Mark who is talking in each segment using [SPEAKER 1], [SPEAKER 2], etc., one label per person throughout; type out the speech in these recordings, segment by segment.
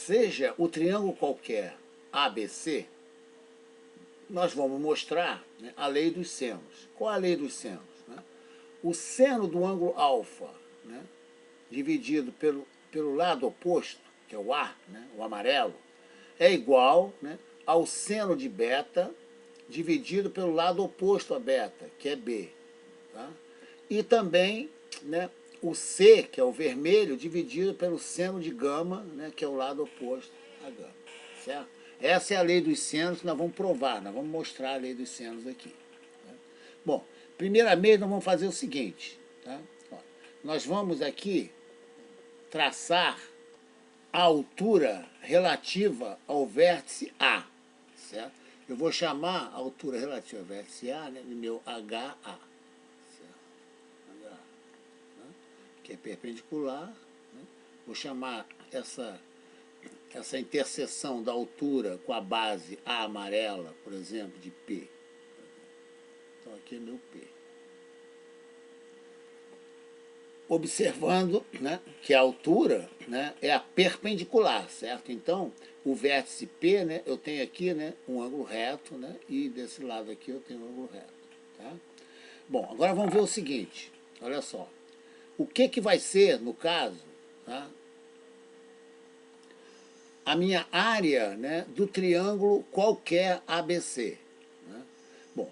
[SPEAKER 1] seja o triângulo qualquer ABC, nós vamos mostrar, né, a lei dos senos. Qual é a lei dos senos? Né? O seno do ângulo alfa, né, dividido pelo lado oposto, que é o A, né, o amarelo, é igual, né, ao seno de beta dividido pelo lado oposto a beta, que é B. Tá? E também, né, o C, que é o vermelho, dividido pelo seno de gama, né, que é o lado oposto a gama. Certo? Essa é a lei dos senos que nós vamos provar, nós vamos mostrar a lei dos senos aqui. Tá? Bom, primeiramente nós vamos fazer o seguinte. Tá? Ó, nós vamos aqui traçar a altura relativa ao vértice A. Certo? Eu vou chamar a altura relativa ao vértice A, né, de meu HA. Que é perpendicular, né? Vou chamar essa interseção da altura com a base A amarela, por exemplo, de P. Então aqui é meu P. Observando, né, que a altura, né, é a perpendicular, certo? Então, o vértice P, né, eu tenho aqui, né, um ângulo reto, né, e desse lado aqui eu tenho um ângulo reto. Tá? Bom, agora vamos ver o seguinte, olha só. O que vai ser, no caso, tá, a minha área, né, do triângulo qualquer ABC? Né? Bom,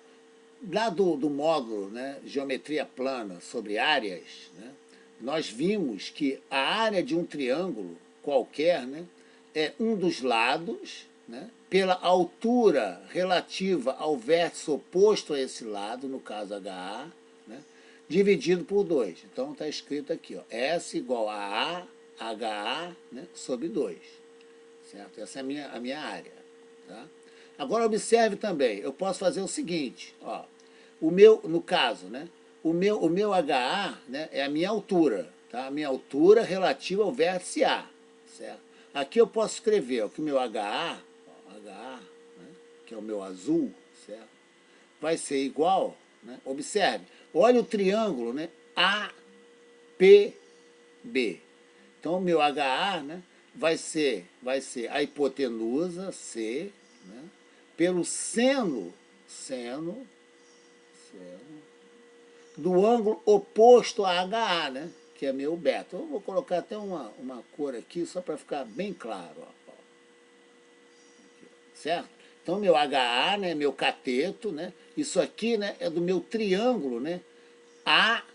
[SPEAKER 1] lá do módulo, né, Geometria Plana sobre áreas, né, nós vimos que a área de um triângulo qualquer, né, é um dos lados, né, pela altura relativa ao vértice oposto a esse lado, no caso HA, né, dividido por 2. Então está escrito aqui, ó, S igual a HA, né, sobre 2. Certo? Essa é a minha área. Tá? Agora observe também, eu posso fazer o seguinte, ó, no caso, né, o meu HA, né, é a minha altura, tá? A minha altura relativa ao vértice A. Certo? Aqui eu posso escrever ó, que o meu HA, né, que é o meu azul, certo? Vai ser igual, né, observe, olha o triângulo, né, APB. Então, o meu HA, né, vai ser a hipotenusa, C, né, pelo seno do ângulo oposto a HA, né, que é meu beta. Eu vou colocar até uma cor aqui, só para ficar bem claro. Ó. Certo? Então, meu HA, né, meu cateto, né, isso aqui, né, é do meu triângulo, né, APB,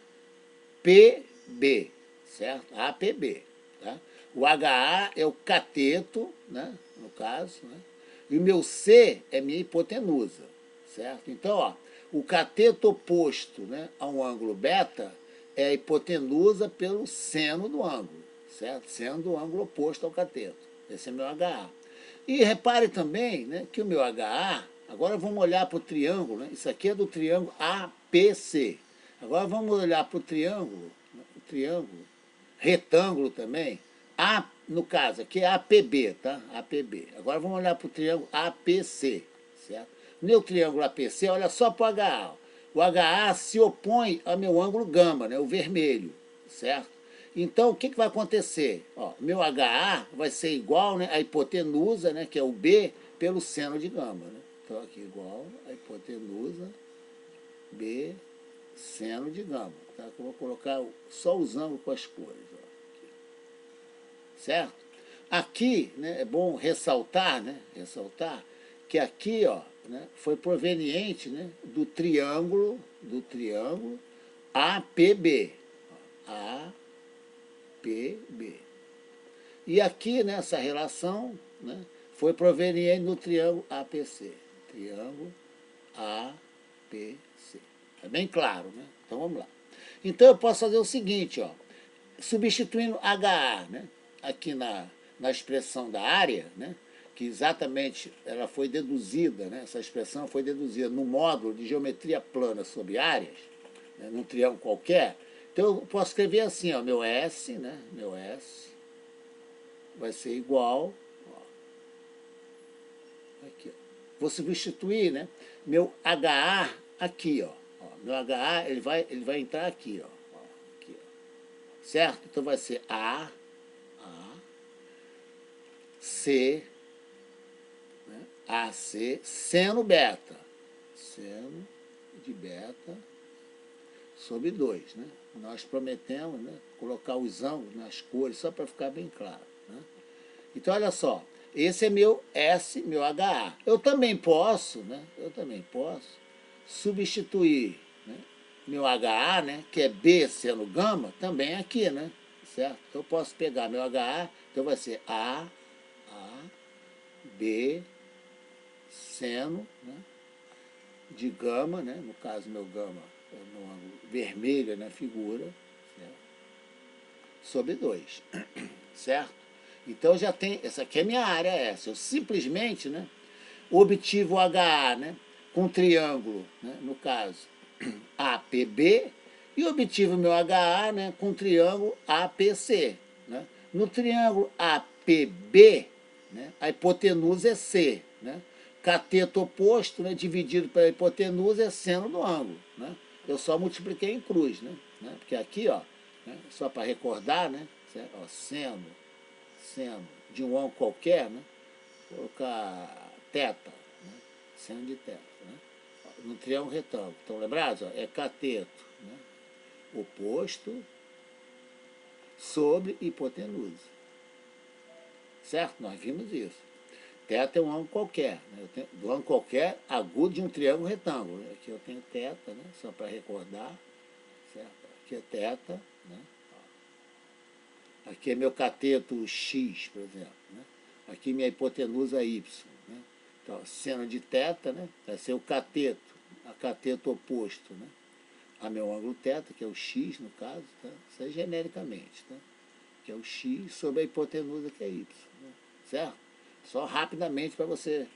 [SPEAKER 1] certo? APB, tá? O HA é o cateto, né, no caso, né, e o meu C é minha hipotenusa, certo? Então, ó, o cateto oposto, né, a um ângulo beta é a hipotenusa pelo seno do ângulo, certo? Seno do ângulo oposto ao cateto. Esse é meu HA. E repare também, né, que o meu HA, agora vamos olhar para o triângulo, né, isso aqui é do triângulo APC. Agora vamos olhar para o triângulo, retângulo também, no caso aqui é APB, tá? APB. Agora vamos olhar para o triângulo APC, certo? Meu triângulo APC, olha só para o HA. O HA se opõe ao meu ângulo gama, né, o vermelho, certo? Então, o que vai acontecer? Ó, meu HA vai ser igual, né, à hipotenusa, né, que é o B, pelo seno de gama. Né? Então, aqui igual a hipotenusa B, seno de gama. Tá? Eu vou colocar só os ângulos com as cores. Ó, aqui. Certo? Aqui, né, é bom ressaltar, né, que aqui, ó, né, foi proveniente, né, do triângulo APB. APB. E aqui nessa relação, né, foi proveniente do triângulo APC. Triângulo APC. É bem claro, né? Então vamos lá. Então eu posso fazer o seguinte, ó, substituindo HA, né, aqui na expressão da área, né, que exatamente ela foi deduzida, né, essa expressão foi deduzida no módulo de geometria plana sobre áreas, né, num triângulo qualquer. Então eu posso escrever assim, ó, meu S, né, meu S vai ser igual, ó, aqui, ó. Vou substituir, né, meu HA aqui, ó. Meu HA ele vai entrar aqui, ó, aqui, ó. Certo? Então vai ser A AC, né? AC, seno beta. Seno de beta sobre 2, né? Nós prometemos, né, colocar os ângulos nas cores, só para ficar bem claro, né? Então, olha só, esse é meu S, meu HA. Eu também posso, né? Eu também posso substituir, né, meu HA, né, que é B seno gama, também aqui, né? Certo? Eu posso pegar meu HA, então vai ser A, B, seno, né, de gama, né? No caso, meu gama é no ângulo vermelho na figura, certo? Sobre 2, certo? Então já tem, essa aqui é minha área S. Eu simplesmente, né, obtive o HA, né, com triângulo, né, no caso, APB, e obtive o meu HA, né, com triângulo APC. Né? No triângulo APB, né, a hipotenusa é C. Né? Cateto oposto, né, dividido pela hipotenusa é seno do ângulo. Né? Eu só multipliquei em cruz, né? Porque aqui, ó, né, só para recordar, né, ó, seno de um ângulo qualquer, né, colocar teta, né, seno de teta, né, no triângulo retângulo. Estão lembrados? Ó, é cateto, né, oposto sobre hipotenusa. Certo? Nós vimos isso. Teta é um ângulo qualquer, né? Do ângulo qualquer agudo de um triângulo retângulo. Aqui eu tenho teta, né? Só para recordar. Certo? Aqui é teta, né? Aqui é meu cateto X, por exemplo. Né? Aqui minha hipotenusa Y. Né? Então, seno de teta, né? Vai ser o cateto, a cateto oposto, né, a meu ângulo teta, que é o X no caso, tá? Isso é genericamente, tá? Que é o X sobre a hipotenusa, que é Y. Né? Certo? Só rapidamente para você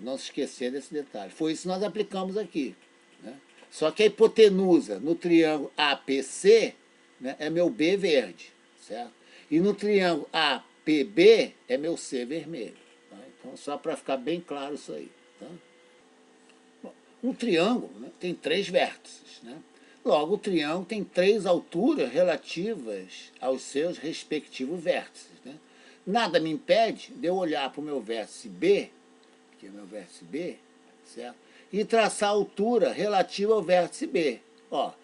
[SPEAKER 1] não se esquecer desse detalhe. Foi isso que nós aplicamos aqui. Né? Só que a hipotenusa no triângulo APC, né, é meu B verde. Certo? E no triângulo APB é meu C vermelho. Tá? Então, só para ficar bem claro isso aí. Tá? Bom, um triângulo, né, tem 3 vértices. Né? Logo, o triângulo tem 3 alturas relativas aos seus respectivos vértices. Né? Nada me impede de eu olhar para o meu vértice B, que é o meu vértice B, certo? E traçar a altura relativa ao vértice B. Ó,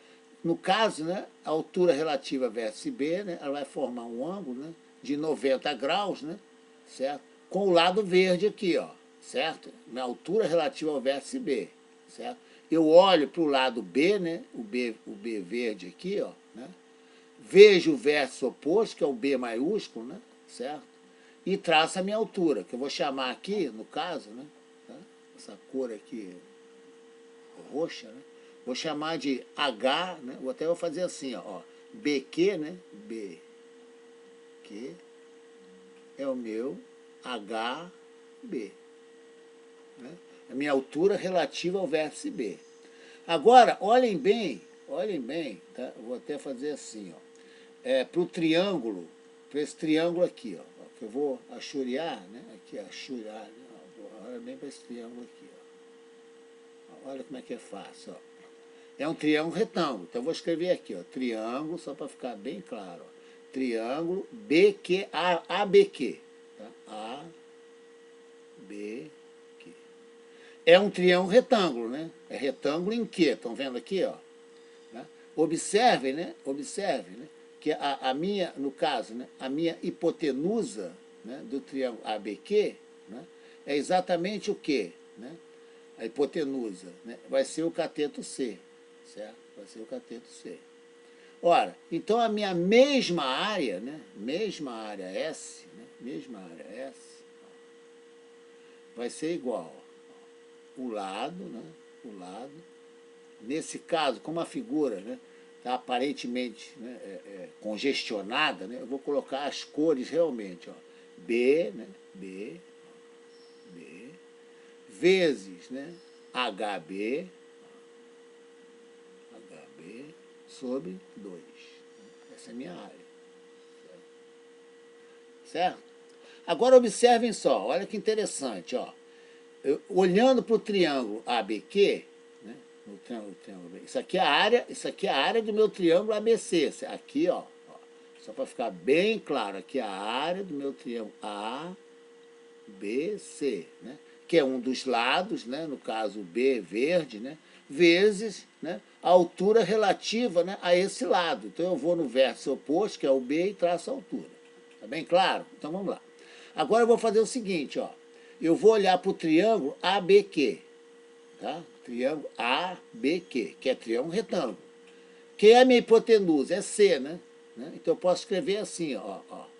[SPEAKER 1] no caso, né, a altura relativa ao vértice B, né, ela vai formar um ângulo, né, de 90 graus, né, certo? Com o lado verde aqui, ó, certo? Na altura relativa ao vértice B, certo? Eu olho para o lado B, né, o B verde aqui, ó, né, vejo o vértice oposto, que é o B maiúsculo, né, certo? E traço a minha altura, que eu vou chamar aqui, no caso, né, tá? Essa cor aqui roxa, né? Vou chamar de H, né? Até vou fazer assim, ó, BQ, né? BQ é o meu HB. Né? A minha altura relativa ao vértice B. Agora, olhem bem, tá? Eu vou até fazer assim, ó. Para o triângulo, para esse triângulo aqui, ó, que eu vou achuriar, né? Aqui, achuriar, né? Olha bem para esse triângulo aqui, ó. Olha como é que é fácil, ó. É um triângulo retângulo, então eu vou escrever aqui, ó, triângulo, só para ficar bem claro, ó, triângulo BQ, ABQ, tá? ABQ. É um triângulo retângulo, né? É retângulo em quê? Estão vendo aqui, ó? Né? Observem, né? Observem, né? Que a minha, no caso, né? A minha hipotenusa, né, do triângulo ABQ, né, é exatamente o quê? Né? A hipotenusa, né, vai ser o cateto C, certo? Vai ser o cateto C. Ora, então a minha mesma área, né, mesma área S, né, mesma área S, vai ser igual, ó, o lado, né, o lado. Nesse caso, como a figura, né, está aparentemente, né, congestionada, né, eu vou colocar as cores realmente, ó, B, né, B, vezes, né, HB sobre 2. Essa é a minha área. Certo? Agora observem só, olha que interessante, ó. Olhando para o triângulo ABQ, né, no triângulo isso aqui é a área do meu triângulo ABC. Aqui, ó, só para ficar bem claro, aqui é a área do meu triângulo ABC. BC, né? Que é um dos lados, né? No caso B verde, né? Vezes, né? A altura relativa, né? A esse lado. Então eu vou no vértice oposto, que é o B, e traço a altura. Tá bem claro? Então vamos lá. Agora eu vou fazer o seguinte, ó. Eu vou olhar para o triângulo ABQ, tá? Triângulo ABQ, que é triângulo retângulo. Que é a minha hipotenusa? É C, né? Então eu posso escrever assim, ó. Posso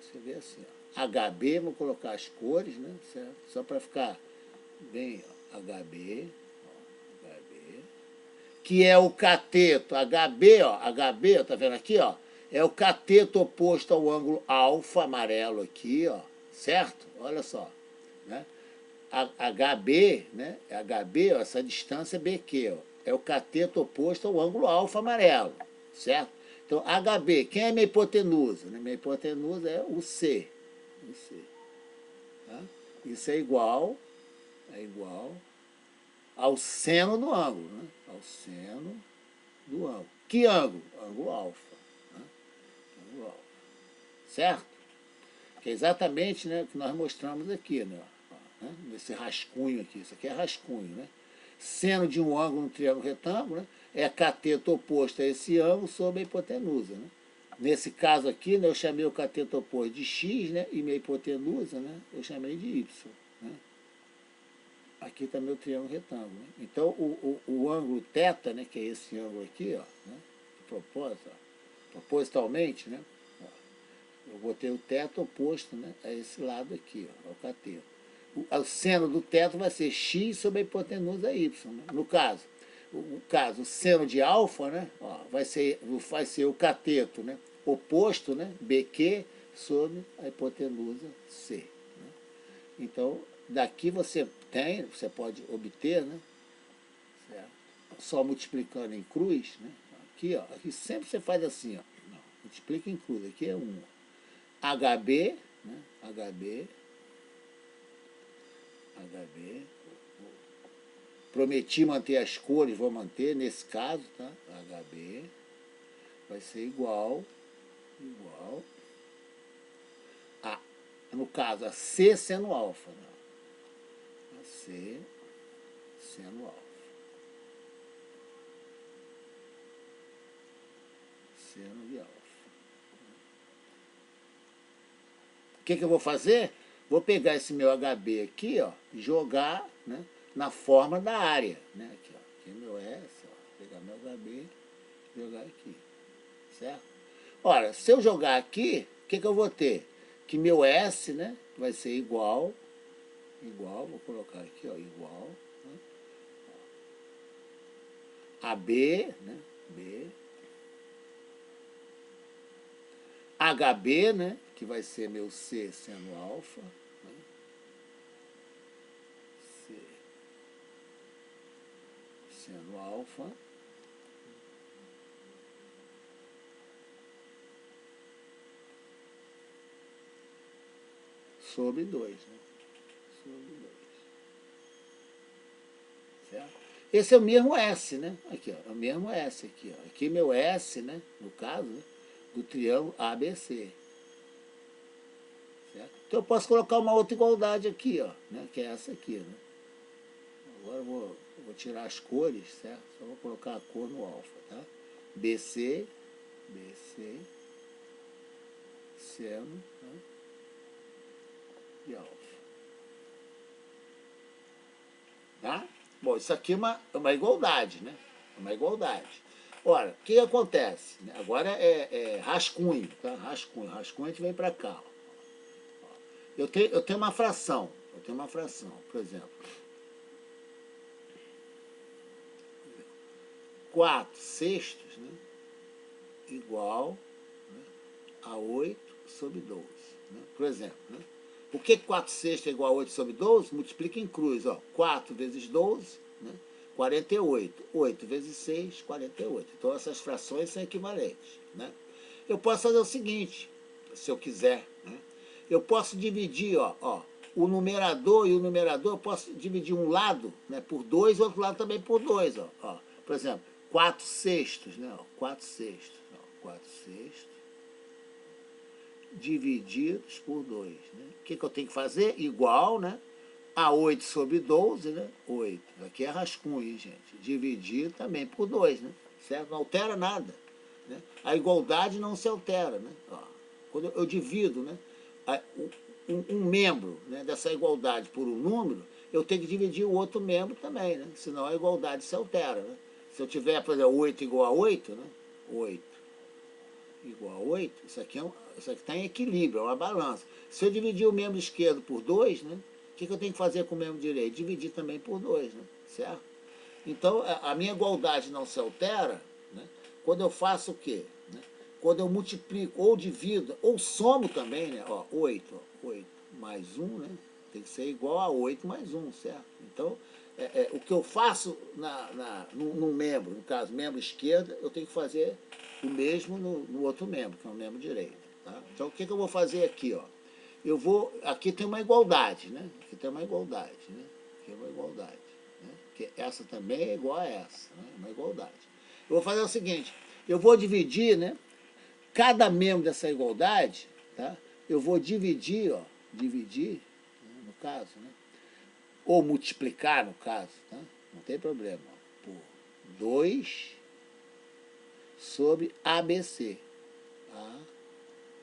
[SPEAKER 1] escrever assim, ó. HB, vou colocar as cores, né? Certo? Só para ficar bem, ó. HB, que é o cateto, HB, ó, HB, ó, tá vendo aqui, ó? É o cateto oposto ao ângulo alfa, amarelo aqui, ó, certo? Olha só, né? HB, né? HB, ó, essa distância BQ, ó, é o cateto oposto ao ângulo alfa, amarelo, certo? Então, HB, quem é minha hipotenusa? Minha hipotenusa é o C. O C, tá? Isso é igual ao seno do ângulo, né? Ao seno do ângulo. Que ângulo? Ângulo alfa. Né? Ângulo alfa. Certo? Que é exatamente, né, o que nós mostramos aqui, né? Nesse rascunho aqui. Isso aqui é rascunho, né? Seno de um ângulo no triângulo retângulo, né, é cateto oposto a esse ângulo sobre a hipotenusa, né? Nesse caso aqui, né, eu chamei o cateto oposto de x, né, e minha hipotenusa, né, eu chamei de y. Né? Aqui está meu triângulo retângulo. Né? Então, o ângulo θ, né, que é esse ângulo aqui, ó, né, de propósito, ó, propositalmente, né, ó, eu botei o θ oposto, né, a esse lado aqui, ó, ao cateto. O seno do θ vai ser x sobre a hipotenusa y. Né? No caso, o seno de alfa, né, ó, vai ser o cateto, né, oposto, né, BQ, sobre a hipotenusa C. Né? Então, daqui você pode obter, né, certo? Só multiplicando em cruz, né? Aqui sempre você faz assim, ó, não, multiplica em cruz, aqui é 1. HB, né? HB, prometi manter as cores, vou manter nesse caso, tá? HB vai ser igual a, no caso, a C seno alfa, né? A C seno alfa. Seno de alfa. O que eu vou fazer? Vou pegar esse meu HB aqui, ó, e jogar, né, na forma da área. Né? Aqui, ó, aqui é meu S, ó, pegar meu HB e jogar aqui. Certo? Ora, se eu jogar aqui, o que eu vou ter? Que meu S, né, vai ser igual, vou colocar aqui, ó, igual, né, a B, né, B, HB, né, que vai ser meu C seno alfa, né, C seno alfa, sobre 2, né, sobre 2. Certo? Esse é o mesmo S, né? Aqui, ó, é o mesmo S aqui, ó. Aqui meu S, né, no caso, né, do triângulo ABC. Certo? Então eu posso colocar uma outra igualdade aqui, ó, né, que é essa aqui, né? Agora eu vou tirar as cores, certo? Só vou colocar a cor no alfa, tá? BC, seno, tá? E alfa. Tá? Bom, isso aqui é uma igualdade, né? Uma igualdade. Ora, o que acontece? Agora é rascunho, tá? Rascunho a gente vem para cá. Ó. Eu tenho uma fração, por exemplo. 4/6, né, igual, né, a 8 sobre 12. Né? Por exemplo, né? Por que 4/6 é igual a 8 sobre 12? Multiplica em cruz. Ó, 4 vezes 12, né? 48. 8 vezes 6, 48. Então, essas frações são equivalentes. Né? Eu posso fazer o seguinte, se eu quiser. Né? Eu posso dividir, ó, o numerador e o numerador, eu posso dividir um lado, né, por 2 e o outro lado também por 2. Ó. Por exemplo, 4/6, né? 4/6. 4/6 divididos por 2. Né? O que eu tenho que fazer? Igual, né? A 8 sobre 12, né? 8. Aqui é rascunho, hein, gente? Dividir também por 2, né? Certo? Não altera nada. Né? A igualdade não se altera, né? Ó, quando eu divido, né? Um membro, né, dessa igualdade por um número, eu tenho que dividir o outro membro também, né? Senão a igualdade se altera, né? Se eu tiver, por exemplo, 8 igual a 8, né? 8 igual a 8, isso aqui está em equilíbrio, é uma balança. Se eu dividir o membro esquerdo por 2, né? O que eu tenho que fazer com o membro direito? Dividir também por 2, né? Certo? Então, a minha igualdade não se altera, né, quando eu faço o quê? Né? Quando eu multiplico, ou divido, ou somo também, né? Ó, 8, ó, 8 mais 1, né? Tem que ser igual a 8 mais 1, certo? Então, o que eu faço no membro, no caso, membro esquerdo, eu tenho que fazer o mesmo no outro membro, que é o membro direito. Tá? Então, o que eu vou fazer aqui? Ó? Aqui tem uma igualdade, né? Aqui tem uma igualdade, né? Aqui é uma igualdade. Né? Que essa também é igual a essa, né? Uma igualdade. Eu vou fazer o seguinte, eu vou dividir, né? Cada membro dessa igualdade, tá? Eu vou dividir, ó, dividir, né? No caso, né? Ou multiplicar, no caso, tá? Não tem problema, ó, por 2 sobre ABC. A,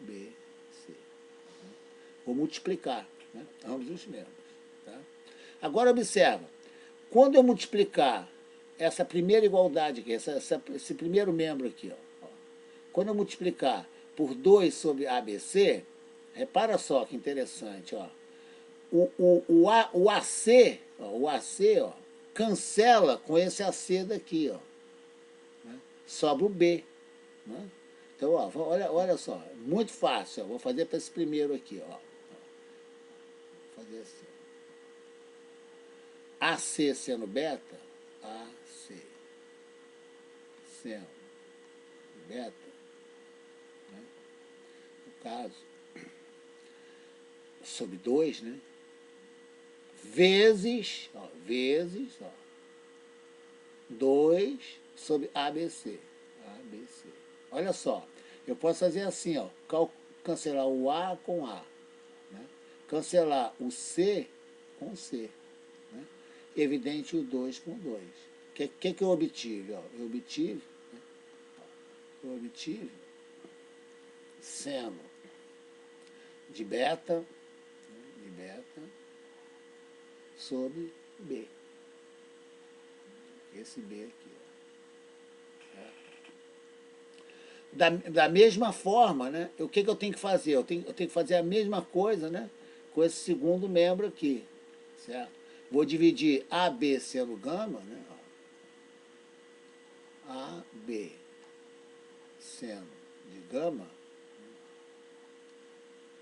[SPEAKER 1] B, C. Vou multiplicar, né? Ambos os membros. Tá? Agora observa, quando eu multiplicar essa primeira igualdade aqui, esse primeiro membro aqui, ó, quando eu multiplicar por 2 sobre ABC, repara só que interessante, ó, o AC, ó, ó, cancela com esse AC daqui, ó, né? Sobra o B. Né? Então, ó, olha só, muito fácil, ó, vou fazer para esse primeiro aqui, ó. Vou fazer assim. AC sendo beta, AC sendo beta, né? No caso, sobre 2, né? Vezes 2 sobre ABC. ABC. Olha só, eu posso fazer assim, ó, cancelar o A com A, né? Cancelar o C com C, né? Evidente o 2 com 2. O que eu obtive? Ó? Eu obtive seno de beta sobre B. Esse B aqui. Ó. Da mesma forma, né? O que eu tenho que fazer? Eu tenho que fazer a mesma coisa, né? Com esse segundo membro aqui. Certo? Vou dividir AB sendo gama, né? AB seno de gama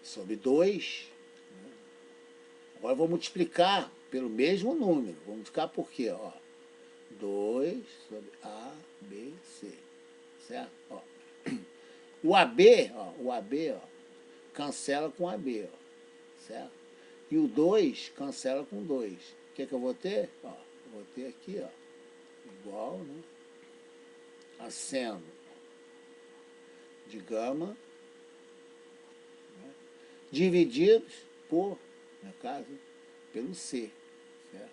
[SPEAKER 1] sobre 2. Né? Agora eu vou multiplicar pelo mesmo número. Vou multiplicar por quê? Ó, 2 sobre ABC. Certo? Ó. O AB, ó, cancela com AB, ó, certo? E o 2 cancela com 2. O que eu vou ter? Ó, eu vou ter aqui, ó, igual, né? A seno de gama, né? Divididos por, no caso, pelo C, certo?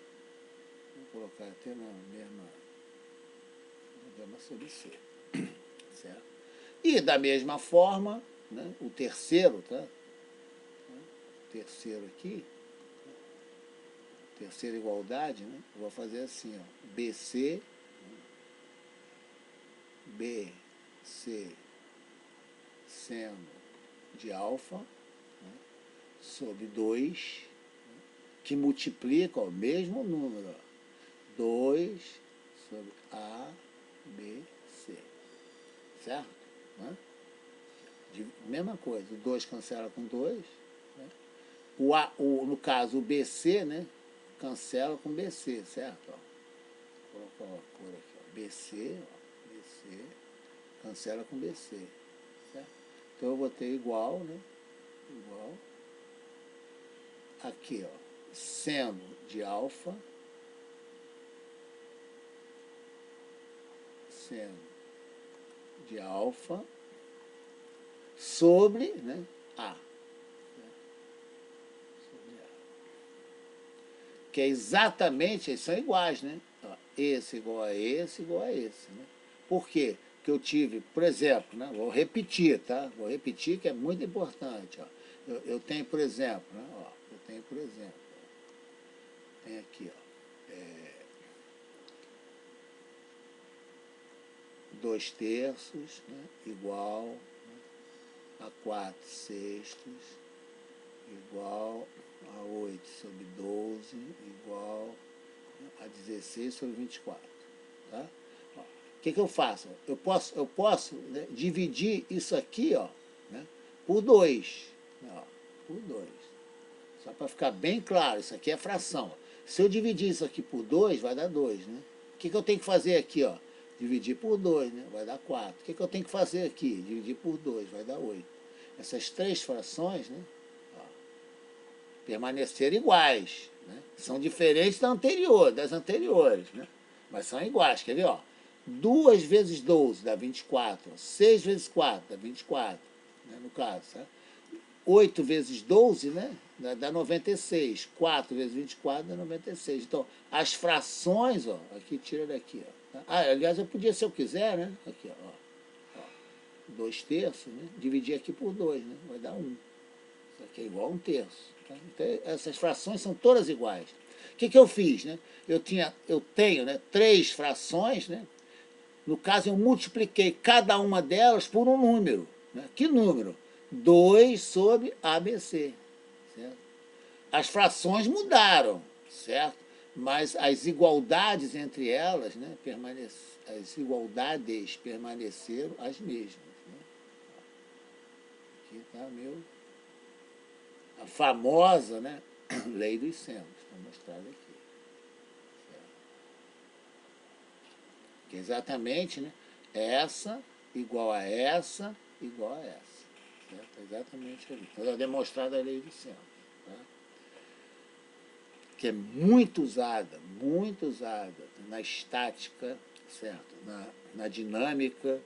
[SPEAKER 1] Vou colocar até na mesma gama sobre C, certo? E da mesma forma, né, o terceiro, tá? O terceiro aqui, terceira igualdade, né? Eu vou fazer assim, ó, BC, seno de alfa, né, sobre 2, né, que multiplica, ó, o mesmo número, ó, 2 sobre ABC, certo? Né? Mesma coisa, o 2 cancela com 2, né? No caso, o BC, né, cancela com BC, certo? Ó, vou colocar uma cor aqui, ó, BC, cancela com BC, certo? Então eu vou ter igual, né, igual, aqui, ó, seno de alfa, sobre, né, A. Que é exatamente, eles são iguais, né? Ó, esse igual a esse, igual a esse, né? Por quê? Porque eu tive, por exemplo, né? Vou repetir, tá? Vou repetir que é muito importante, ó. Eu tenho, por exemplo, né? Ó, eu tenho, por exemplo, ó, tem aqui, ó, 2/3, né? Igual, né? A 4/6, igual a 8/12, igual a 16/24. Tá? Ó, o que eu faço? Eu posso, né, dividir isso aqui, ó, né, por 2. Ó, por 2. Só para ficar bem claro, isso aqui é fração. Se eu dividir isso aqui por 2, vai dar 2. Né? O que eu tenho que fazer aqui? Ó? Dividir por 2, né? Vai dar 4. O que eu tenho que fazer aqui? Dividir por 2, vai dar 8. Essas 3 frações, né, permaneceram iguais, né? São diferentes das anteriores, né? Mas são iguais, quer ver? Ó? 2 vezes 12 dá 24, 6 vezes 4 dá 24, né? No caso, tá? 8 vezes 12, né? Dá 96, 4 vezes 24 dá 96. Então, as frações, ó, aqui tira daqui, ó. Tá? Ah, aliás, eu podia, se eu quiser, né? Aqui, ó, 2/3, né? Dividir aqui por 2, né? Vai dar 1. Isso aqui é igual a 1/3. Tá? Então, essas frações são todas iguais. O que eu fiz? Né? Eu tenho, né, 3 frações, né? No caso, eu multipliquei cada uma delas por um número. Né? Que número? 2 sobre ABC. Certo? As frações mudaram, certo? Mas as igualdades entre elas, né, as igualdades permaneceram as mesmas. Né? Aqui está a famosa, né, lei dos senos, está mostrada aqui. Certo? Que é exatamente, né, essa igual a essa igual a essa. Certo? Exatamente ali. Então, é demonstrada a lei dos senos. Tá? Que é muito usada na estática, certo? Na dinâmica,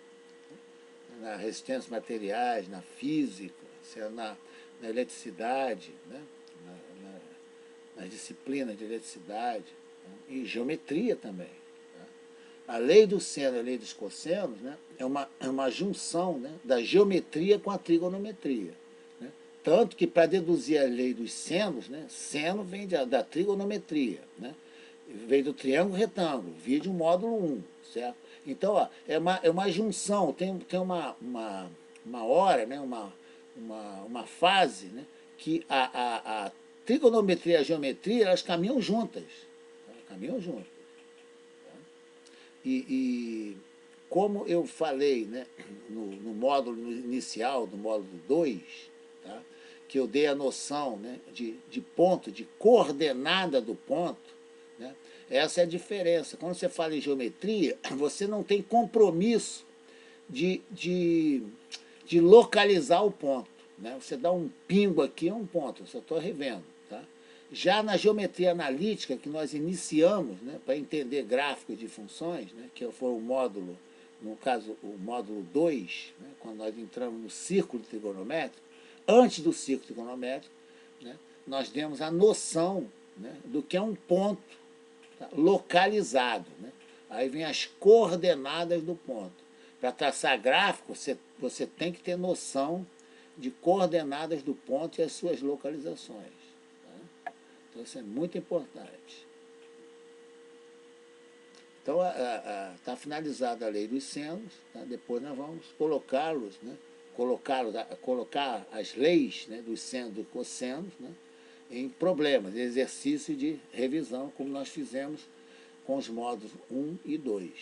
[SPEAKER 1] na resistência dos materiais, na física, certo? Na eletricidade, né? Nas disciplinas de eletricidade, né? E geometria também. Tá? A lei do seno e a lei dos cossenos, né, é uma junção, né, da geometria com a trigonometria. Né? Tanto que, para deduzir a lei dos senos, né, seno vem da trigonometria, né? Vem do triângulo retângulo, vide o módulo 1, certo? Então, ó, é uma junção, tem uma hora, né, uma fase, né, que a trigonometria e a geometria, elas caminham juntas. Elas caminham juntas. E como eu falei, né, no módulo inicial, do módulo 2, tá, que eu dei a noção, né, de ponto, de coordenada do ponto, né, essa é a diferença. Quando você fala em geometria, você não tem compromisso de localizar o ponto. Né? Você dá um pingo aqui, é um ponto, eu só estou revendo. Tá? Já na geometria analítica, que nós iniciamos, né, para entender gráficos de funções, né, que foi o módulo, no caso, o módulo 2, né, quando nós entramos no círculo trigonométrico, antes do círculo trigonométrico, né, nós demos a noção, né, do que é um ponto, tá, localizado. Né? Aí vem as coordenadas do ponto. Para traçar gráfico, você tem que ter noção de coordenadas do ponto e as suas localizações. Tá? Então, isso é muito importante. Então, está finalizada a lei dos senos, tá? Depois nós vamos colocá-los, né? Colocar as leis, né, dos senos e dos cossenos, né, em problemas, exercício de revisão, como nós fizemos com os módulos 1 e 2.